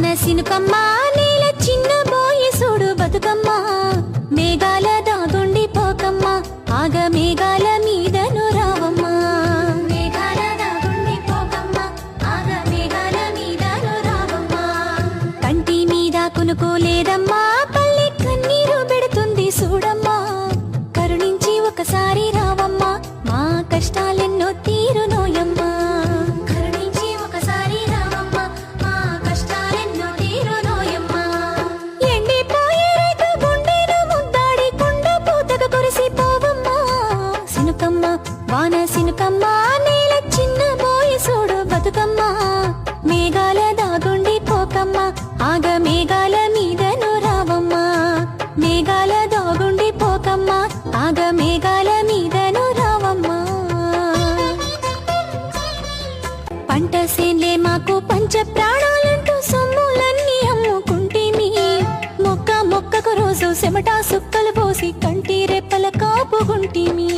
వాన సినుకమ్మ నేల చిన్న బోయి సూడు బతుకమ్మ మేఘాల దాగుండి పోకమ్మ ఆగ మేఘాల మీదను రావమ్మ మేఘాల దాగుండి పోకమ్మ ఆగ మేఘాల మీదను రావమ్మ కంటి మీద కునుకోలేదమ్మా పల్లె కన్నీరు పెడుతుంది చూడమ్మా కరుణించి ఒకసారి రావమ్మా మా కష్టాలెన్నో తీరునోయమ్మా కరుణించి ఒకసారి రావమ్మా మా కష్టాలెన్నో తీరునోయమ్మా ఎండిపోయే రైతు గుండెను ముద్దాడి కుండ పూతగా కురిసిపోవమ్మా సినుకమ్మ వాన సినుకమ్మ నేల చిన్న బోయి చూడు బతుకమ్మ మేఘాల దాగుండి పోకమ్మ ఆగ మేఘాల మీదను రావమ్మా మేఘాల దాగుండి పోకమ్మ ఆగ మేఘాల మీదను రావమ్మా పంట సేన్లే మాకు పంచ ప్రాణాలంటూ సొమ్ములన్నీ అమ్ముకుంటేమి మొక్కకు రోజు చెమట సుక్కలు పోసి కంటి రెప్పల కాపుగుంటిమి